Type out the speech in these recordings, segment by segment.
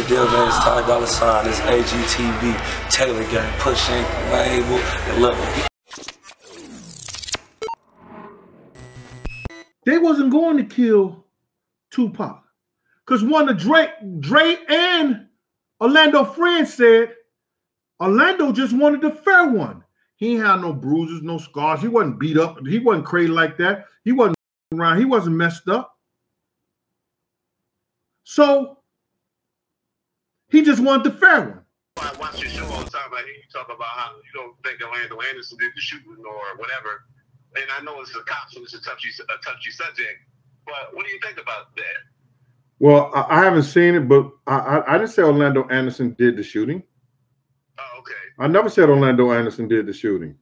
the deal, man. It's Ty Dollar Sign. It's AGTV. Taylor Gang. Push Ankle Label. And look. They wasn't going to kill Tupac. Because one of Dre and Orlando friends said Orlando just wanted the fair one. He ain't had no bruises, no scars. He wasn't beat up. He wasn't crazy like that. He wasn't around. He wasn't messed up. So he just wanted the fair one. I watch your show all the time. I hear you talk about how you don't think Orlando Anderson did the shooting or whatever. And I know it's a cop, so it's a touchy subject. But what do you think about that? Well, I haven't seen it, but I didn't say Orlando Anderson did the shooting. Oh, okay. I never said Orlando Anderson did the shooting.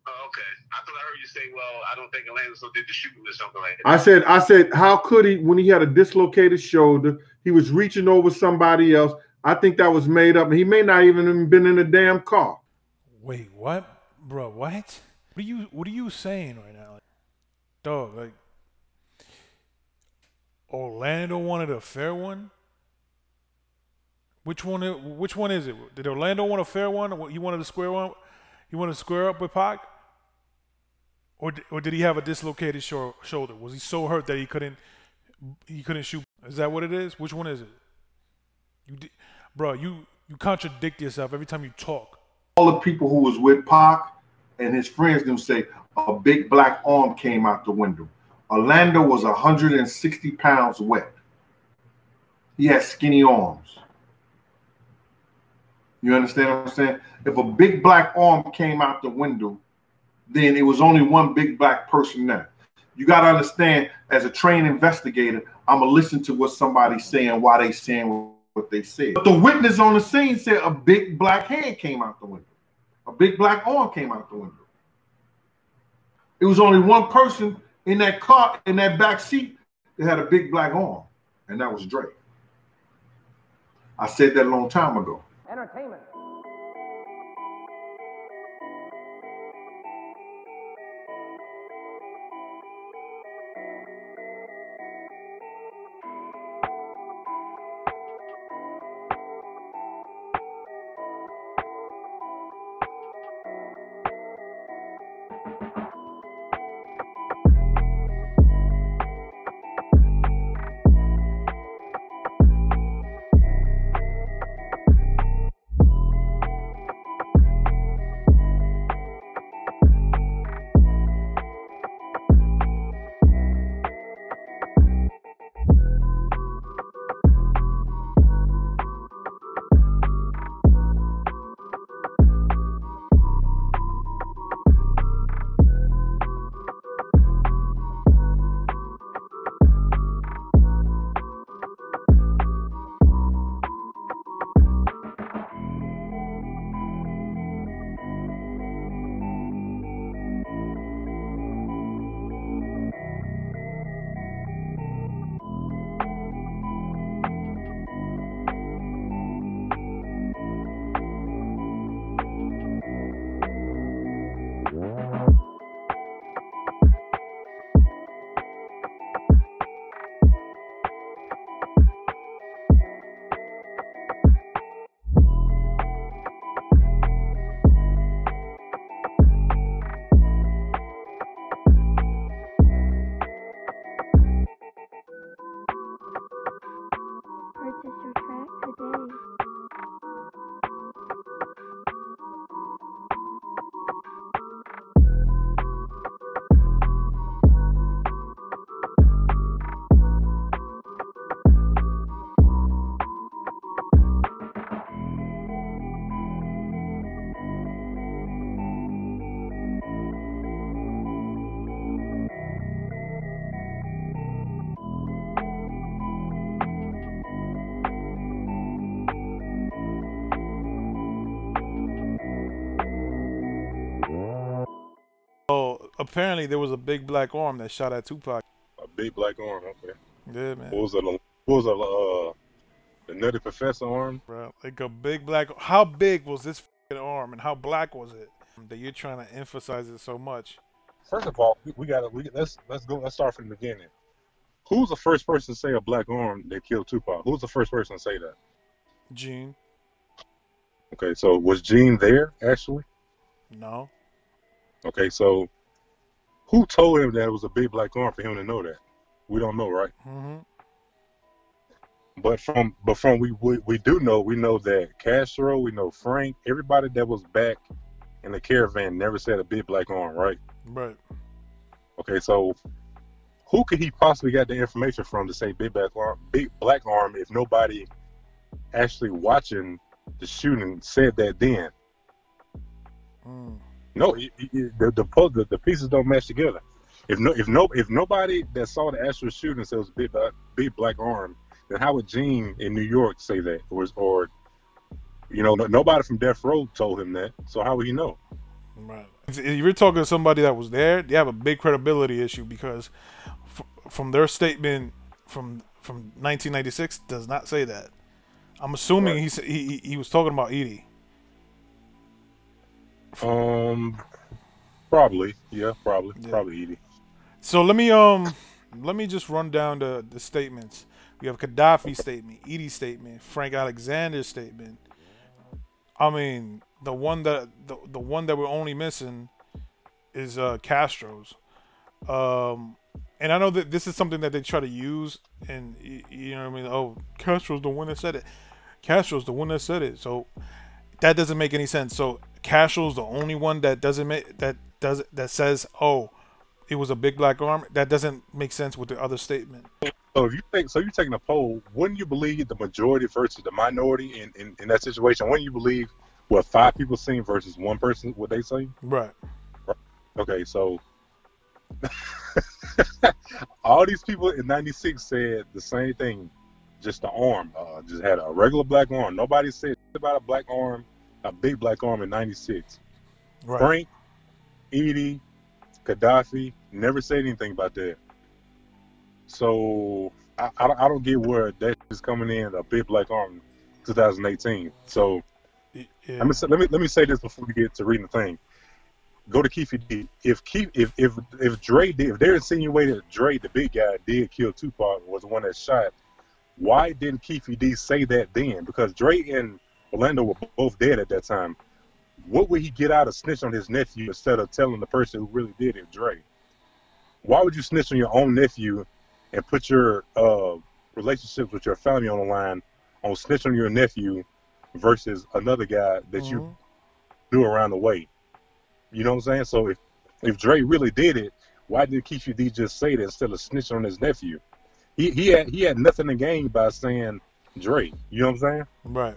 Oh, okay. I thought I heard you say, well, I don't think Orlando did the shooting or something like that. I said, how could he, when he had a dislocated shoulder, he was reaching over somebody else. I think that was made up. He may not even have been in a damn car. Wait, what? Bro, what? What are you saying right now? Like, dog, like, Orlando wanted a fair one? Which one is it? Did Orlando want a fair one? He wanted a square one? He wanted to square up with Pac? Or did he have a dislocated shoulder? Was he so hurt that he couldn't shoot? Is that what it is? Which one is it? Bro, you contradict yourself every time you talk. All the people who was with Pac and his friends them say a big black arm came out the window. Orlando was 160 pounds wet. He had skinny arms. You understand what I'm saying? If a big black arm came out the window, then it was only one big black person there. You got to understand, as a trained investigator, I'm going to listen to what somebody's saying, why they saying what they said. But the witness on the scene said a big black hand came out the window. A big black arm came out the window. It was only one person in that car, in that back seat, that had a big black arm, and that was Drake. I said that a long time ago. Entertainment. Apparently there was a big black arm that shot at Tupac. A big black arm, okay. Yeah, man. What was the Nutty Professor arm? Bro, like a big black. How big was this arm, and how black was it that you're trying to emphasize it so much? First of all, let's start from the beginning. Who's the first person to say a black arm that killed Tupac? Who's the first person to say that? Gene. Okay, so was Gene there actually? No. Okay, so who told him that it was a big black arm for him to know that? We don't know, right? Mm-hmm. But from we do know, we know that Castro, we know Frank, everybody that was back in the caravan never said a big black arm, right? Right. Okay, so who could he possibly get the information from to say big black arm if nobody actually watching the shooting said that then? Mm. No, the pieces don't match together. If nobody that saw the actual shooting says big black arm, then how would Gene in New York say that? Or nobody from Death Row told him that. So how would he know? Right. If you're talking to somebody that was there, they have a big credibility issue because from their statement from 1996 does not say that. I'm assuming Right. he was talking about Edie. Probably, yeah, probably Edie. So let me just run down the statements. We have Gaddafi's statement, Edie's statement, Frank Alexander's statement. I mean, the one that we're only missing is Castro's. And I know that this is something that they try to use, and you know what I mean. Oh, Castro's the one that said it. Castro's the one that said it. So that doesn't make any sense. So Castro's the only one that that says, oh, it was a big black arm. That doesn't make sense with the other statement. So you're taking a poll, wouldn't you believe the majority versus the minority in that situation? Wouldn't you believe what 5 people seen versus 1 person what they say? Right. Okay, so all these people in '96 said the same thing. Just the arm, just had a regular black arm. Nobody said about a black arm, a big black arm in '96. Right. Frank, Edie, Gaddafi never said anything about that. So I don't get where that is coming in, a big black arm, 2018. So yeah. let me say this before we get to reading the thing. Go to Keefe D. If Dre did, if they're insinuating that Dre, the big guy, did kill Tupac, was the one that shot, why didn't Keefe D say that then? Because Dre and Orlando were both dead at that time. What would he get out of snitch on his nephew instead of telling the person who really did it, Dre? Why would you snitch on your own nephew and put your relationships with your family on the line on snitch on your nephew versus another guy that you knew around the way? You know what I'm saying? So if Dre really did it, why did Keefe D just say that instead of snitching on his nephew? He had nothing to gain by saying Dre. You know what I'm saying? Right.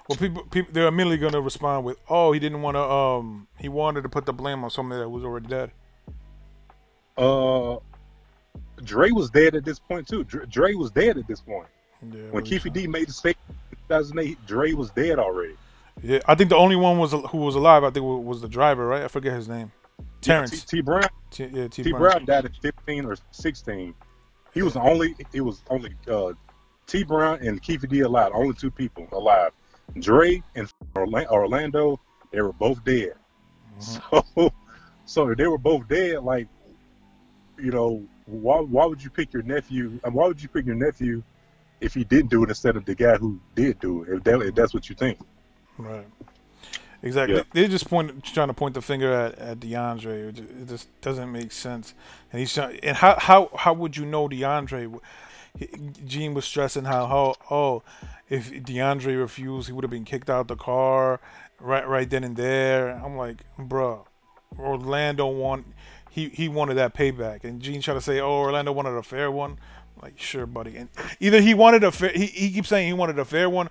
Well, people they're immediately gonna respond with, "Oh, he didn't want to. He wanted to put the blame on somebody that was already dead." Dre was dead at this point too. Dre was dead at this point. Yeah, when Keefe D made the statement in 2008, Dre was dead already. Yeah, I think the only one who was alive, I think, was the driver, right? I forget his name. Terrence. Yeah, T Brown. T Brown died at 15 or 16. He was only T Brown and Keefe D alive. Only 2 people alive. Dre and Orlando, they were both dead. So if they were both dead, like, you know, why would you pick your nephew? Why would you pick your nephew if he didn't do it instead of the guy who did do it? If that's what you think. Right. Exactly. Yeah. They're just trying to point the finger at DeAndre. It just doesn't make sense. And he's trying, and how would you know DeAndre? Gene was stressing how if DeAndre refused, he would have been kicked out the car right then and there. I'm like, bro, Orlando he wanted that payback, and Gene tried to say, oh, Orlando wanted a fair one. Like, sure, buddy. And either he wanted a fair, he keeps saying he wanted a fair one,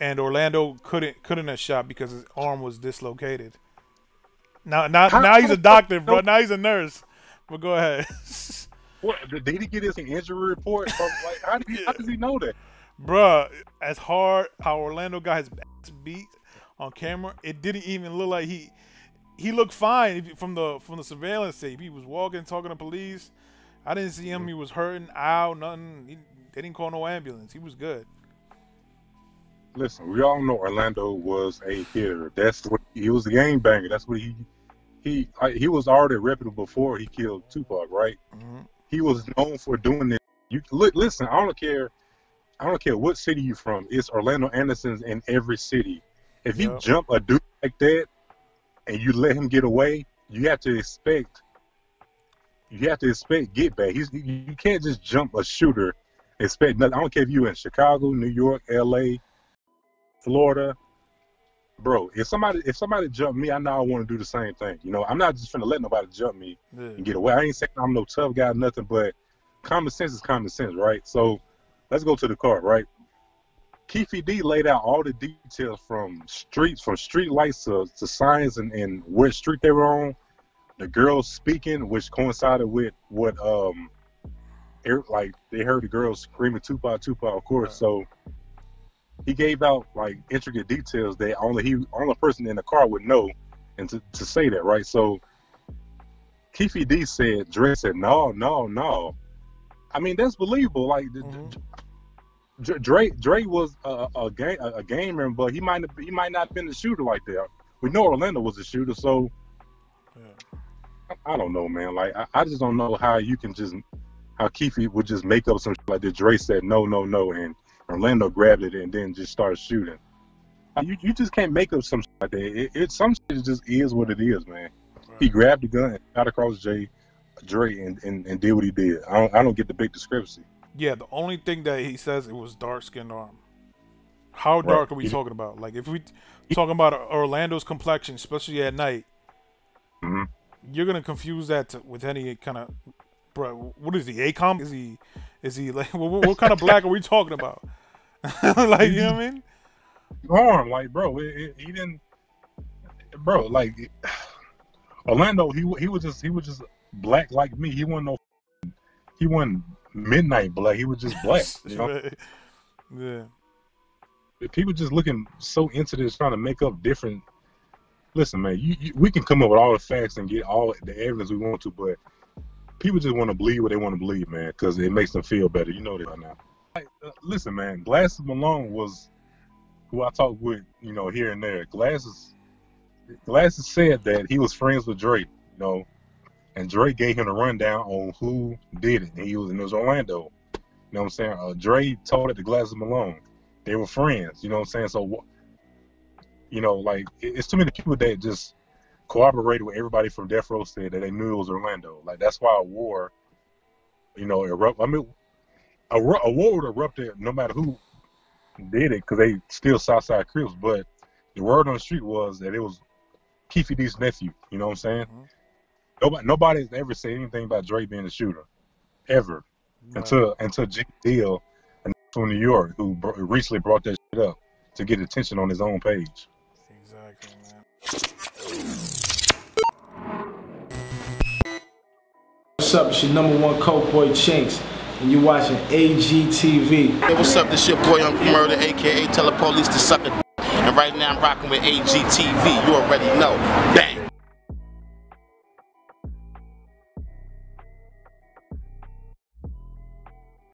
and Orlando couldn't have shot because his arm was dislocated. Now he's a doctor, bro. Now he's a nurse. But go ahead. What, did he get his injury report? Like, how does he know that? Bruh, as hard how Orlando got his ass beat on camera, it didn't even look like he looked fine from the surveillance tape. He was walking, talking to police. I didn't see him. He was hurting, nothing. They didn't call no ambulance. He was good. Listen, we all know Orlando was a hitter. That's what he was, a game banger. That's what he was already reputable before he killed Tupac, right? Mm-hmm. He was known for doing this. Listen, I don't care I don't care what city you from. It's Orlando Anderson's in every city. If you jump a dude like that and you let him get away, you have to expect get back. You can't just jump a shooter and expect nothing. I don't care if you in Chicago, New York, LA, Florida. Bro, if somebody jump me, I know I want to do the same thing. You know, I'm not just finna let nobody jump me and get away. I ain't saying I'm no tough guy, nothing, but common sense is common sense, right? So let's go to the car, right? Keefe D laid out all the details from street lights to signs and what street they were on. The girls speaking, which coincided with what like they heard the girls screaming Tupac, of course. So he gave out like intricate details that only person in the car would know, and to say that, right? So Keefe D said, Dre said, no. I mean, that's believable. Like Dre was a gamer, but he might not have been a shooter like that. We know Orlando was a shooter, so I don't know, man. Like I just don't know how Keefe would just make up some shit like that. Dre said no, and Orlando grabbed it and then just started shooting. You just can't make up some shit like that. Some shit just is what it is, man. Right. He grabbed the gun and shot across Dre and did what he did. I don't get the big discrepancy. Yeah, the only thing that he says, it was dark-skinned arm. How dark are we talking about? Like, if we talking about Orlando's complexion, especially at night, you're gonna confuse that with any kind of, bro. What is he? ACOM? Is he like what kind of black are we talking about? Like, you know what I mean? Arm, like, bro, he didn't, bro. Like Orlando, he was just black like me. He wasn't midnight black. He was just black. You know? Yeah. People just looking so into this, trying to make up different. Listen, man, we can come up with all the facts and get all the evidence we want to, but people just want to believe what they want to believe, man, because it makes them feel better. You know that right now. Like, listen, man, Glasses Malone was who I talked with, you know, here and there. Glasses said that he was friends with Drake, you know, and Drake gave him a rundown on who did it, and it was Orlando. You know what I'm saying? Drake told it to Glasses Malone. They were friends. You know what I'm saying? So, you know, like, it's too many people that just cooperated with everybody from Death Row said that they knew it was Orlando. Like, that's why a war, you know, erupt. I mean, a war would erupt no matter who did it, because they still Southside Crips. But the word on the street was that it was Keefe D's nephew. You know what I'm saying? Nobody's ever said anything about Dre being a shooter, ever, until G Deal from New York, who recently brought that shit up to get attention on his own page. Exactly, man. What's up? It's your #1 Coke Boy Chinks, and you're watching AGTV. Hey, what's up? This your boy Uncle Murder, aka Tell the Police to Suck a. And right now I'm rocking with AGTV. You already know. Bang.